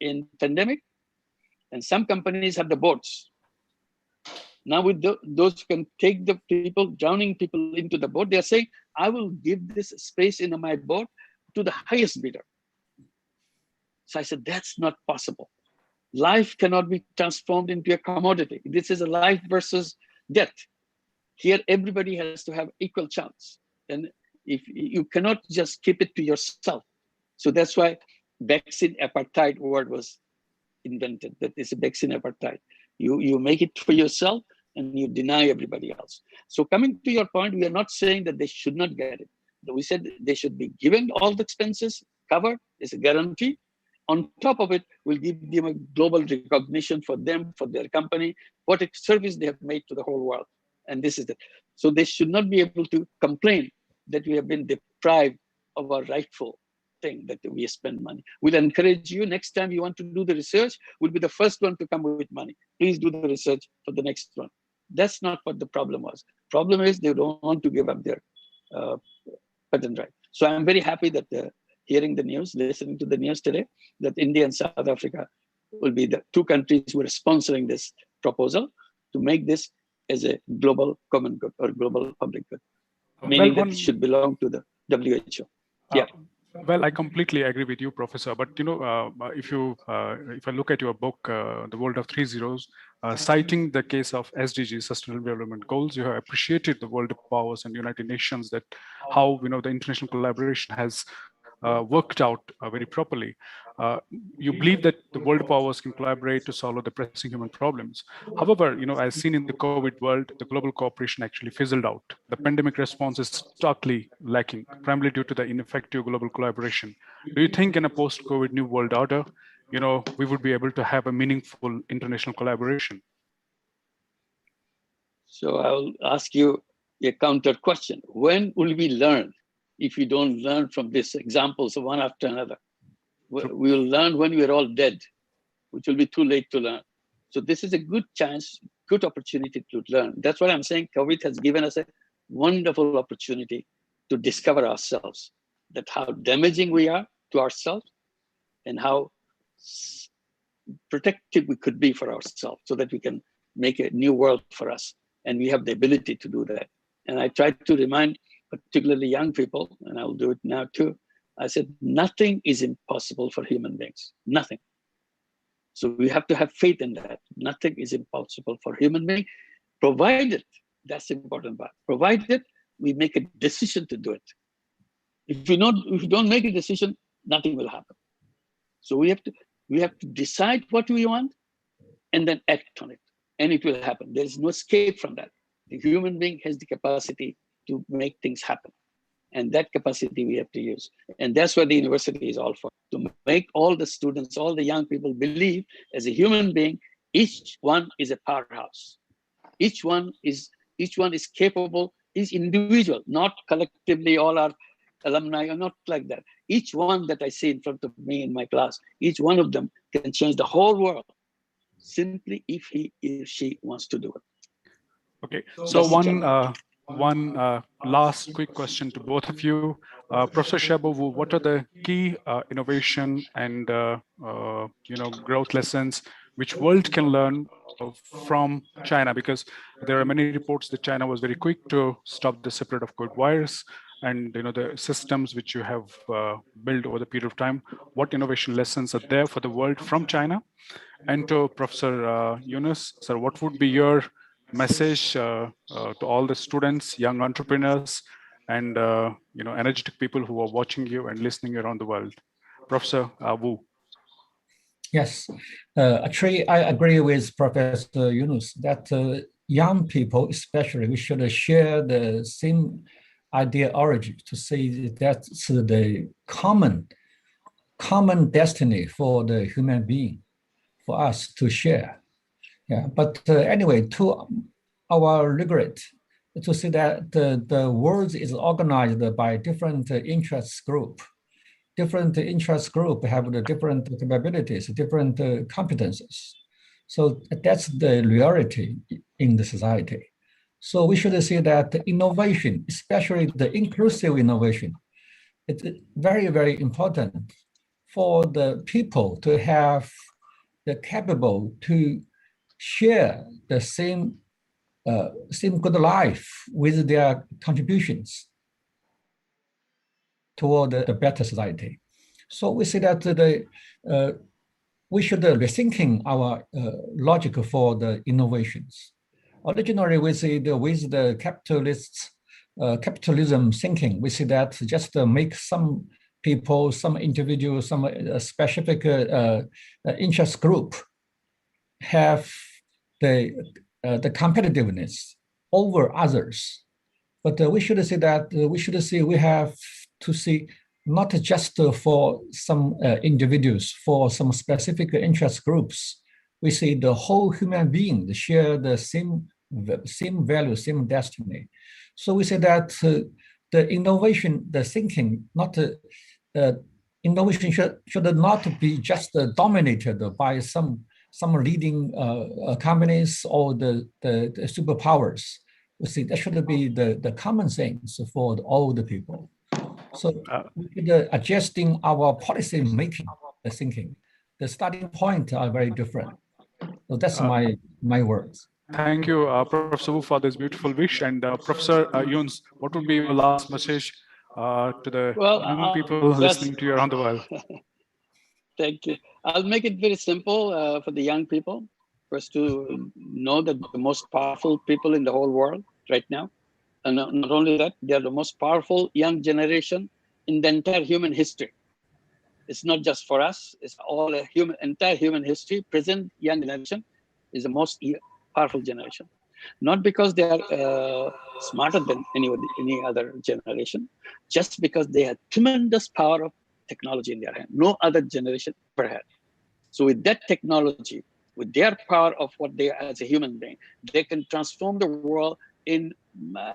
in pandemic, and some companies have the boats. Now with those who can take the people, drowning people into the boat, they're saying, I will give this space in my boat to the highest bidder. So I said, that's not possible. Life cannot be transformed into a commodity. This is a life versus death. Here, everybody has to have equal chance. And if you cannot just keep it to yourself. So that's why vaccine apartheid word was invented. That is a vaccine apartheid. You make it for yourself and you deny everybody else. So coming to your point, we are not saying that they should not get it. We said they should be given all the expenses covered, is a guarantee. On top of it, we'll give them a global recognition for them, for their company, what a service they have made to the whole world. And this is it. So they should not be able to complain that we have been deprived of our rightful thing, that we spend money. We'll encourage you, next time you want to do the research, we'll be the first one to come with money. Please do the research for the next one. That's not what the problem was. Problem is they don't want to give up their patent right. So I'm very happy that hearing the news, listening to the news today, that India and South Africa will be the two countries who are sponsoring this proposal to make this as a global common good or global public good, meaning that it should belong to the WHO. Yeah. Well, I completely agree with you, Professor. But if I look at your book, The World of Three Zeros, citing the case of SDGs, Sustainable Development Goals, you have appreciated the world powers and United Nations, that how the international collaboration has worked out very properly. You believe that the world powers can collaborate to solve the pressing human problems. However, as seen in the COVID world, the global cooperation actually fizzled out. The pandemic response is starkly lacking, primarily due to the ineffective global collaboration. Do you think in a post-COVID new world order, we would be able to have a meaningful international collaboration? So I'll ask you a counter question. When will we learn if we don't learn from these examples one after another? We will learn when we are all dead, which will be too late to learn. So this is a good chance, good opportunity to learn. That's what I'm saying. COVID has given us a wonderful opportunity to discover ourselves, that how damaging we are to ourselves and how protective we could be for ourselves, so that we can make a new world for us. And we have the ability to do that. And I try to remind particularly young people, and I'll do it now too. I said, nothing is impossible for human beings, nothing. So we have to have faith in that. Nothing is impossible for human beings, provided, that's the important part, provided we make a decision to do it. If you don't make a decision, nothing will happen. So we have to decide what we want and then act on it. And it will happen. There is no escape from that. The human being has the capacity to make things happen. And that capacity we have to use. And that's what the university is all for, to make all the students, all the young people believe as a human being, each one is a powerhouse. Each one is capable, each individual, not collectively all our alumni are not like that. Each one that I see in front of me in my class, each one of them can change the whole world simply if he or she wants to do it. Okay, so one last quick question to both of you. Professor Shabovu, what are the key innovation and growth lessons which world can learn from China? Because there are many reports that China was very quick to stop the spread of COVID virus, and the systems which you have built over the period of time. What innovation lessons are there for the world from China? And to Professor Yunus, sir, what would be your message to all the students, young entrepreneurs, and energetic people who are watching you and listening around the world? Professor Wu. Yes, actually, I agree with Professor Yunus that young people, especially, we should share the same ideology to say that's the common destiny for the human being, for us to share. Yeah, but anyway, to our regret, to see that the world is organized by different interest group. Different interest group have the different capabilities, different competences. So that's the reality in the society. So we should see that innovation, especially the inclusive innovation, it's very, very important for the people to have the capable to share the same good life with their contributions toward the better society. So we see that we should rethinking our logic for the innovations. Originally, we see with the capitalism thinking, we see that just make some people, some individuals, some specific interest group have the competitiveness over others. But we should see that we have to see not just for some individuals, for some specific interest groups. We see the whole human being share the same value, same destiny. So we say that the innovation, the thinking, innovation should not be just dominated by some leading companies or the superpowers. We see that should be the common things for all the people. So we should adjusting our policy making, the thinking. The starting point are very different. So that's my words. Thank you, Professor Wu, for this beautiful wish. And Professor Yunus, what would be your last message to the young people listening to you around the world? Thank you. I'll make it very simple for the young people. First, to know that the most powerful people in the whole world right now, and not only that, they are the most powerful young generation in the entire human history. It's not just for us; it's all entire human history. Present young generation is the most powerful generation, not because they are smarter than any other generation, just because they have tremendous power of technology in their hand. No other generation ever had. So with that technology, with their power of what they are as a human being, they can transform the world in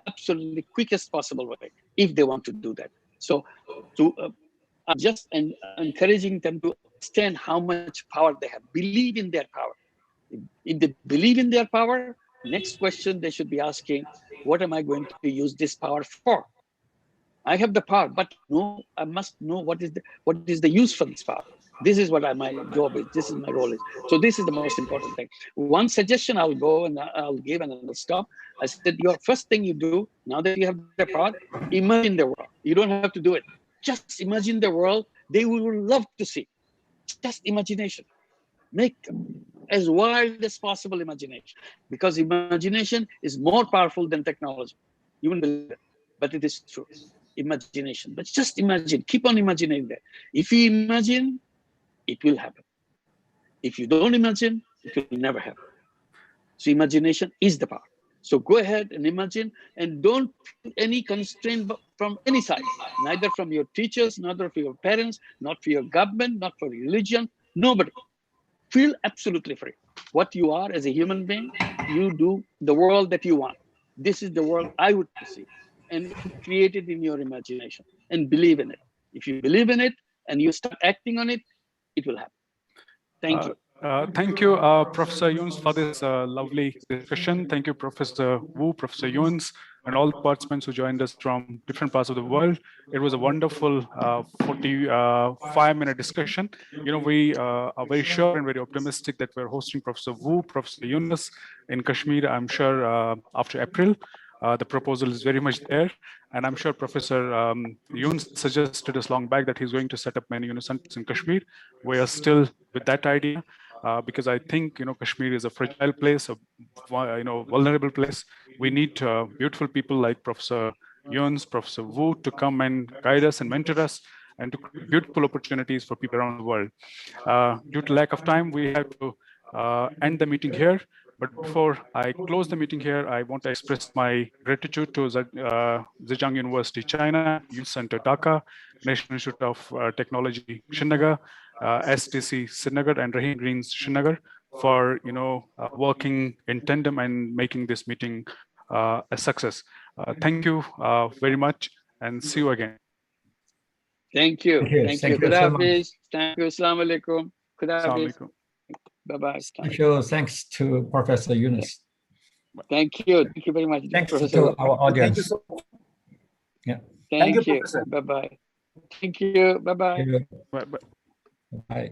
absolutely quickest possible way if they want to do that. So I'm just encouraging them to understand how much power they have, believe in their power. If they believe in their power, next question they should be asking, what am I going to use this power for? I have the power, but no, I must know what is the use for this power. This is what my job is. This is my role is. So this is the most important thing. One suggestion I'll go and I'll give and I'll stop. I said, your first thing you do, now that you have the power, imagine the world. You don't have to do it. Just imagine the world they will love to see. Just imagination. Make as wild as possible imagination, because imagination is more powerful than technology. You wouldn't believe it, but it is true. Imagination, but just imagine, keep on imagining that. If you imagine, it will happen. If you don't imagine, it will never happen. So imagination is the power. So go ahead and imagine, and don't put any constraint from any side, neither from your teachers, neither from your parents, not for your government, not for religion, nobody. Feel absolutely free. What you are as a human being, you do the world that you want. This is the world I would see. And create it in your imagination and believe in it. If you believe in it and you start acting on it, it will happen. Thank you. Thank you, Professor Yunus, for this lovely discussion. Thank you, Professor Wu, Professor Yunus, and all the participants who joined us from different parts of the world. It was a wonderful 45-minute discussion. You know, we are very sure and very optimistic that we're hosting Professor Wu, Professor Yunus in Kashmir, I'm sure, after April. The proposal is very much there. And I'm sure Professor Yunus suggested us long back that he's going to set up many centers in Kashmir. We are still with that idea because I think, Kashmir is a fragile place, a vulnerable place. We need beautiful people like Professor Yunus, Professor Wu to come and guide us and mentor us and to create beautiful opportunities for people around the world. Due to lack of time, we have to end the meeting here. But before I close the meeting here, I want to express my gratitude to Zhejiang University, China, Youth Center, Dhaka, National Institute of Technology, Srinagar, STC, Srinagar, and Rahim Greens, Srinagar, for working in tandem and making this meeting a success. Thank you very much, and see you again. Thank you. Thank you. Khuda Hafiz. Thank you. Assalamu alaikum. Khuda Hafiz. Bye-bye. Thanks to Professor Yunus. Thank you. Thank you very much. Thanks to our audience. Thank you so much. Yeah. Thank you. Bye-bye. Thank you. Bye-bye. Bye-bye. Bye.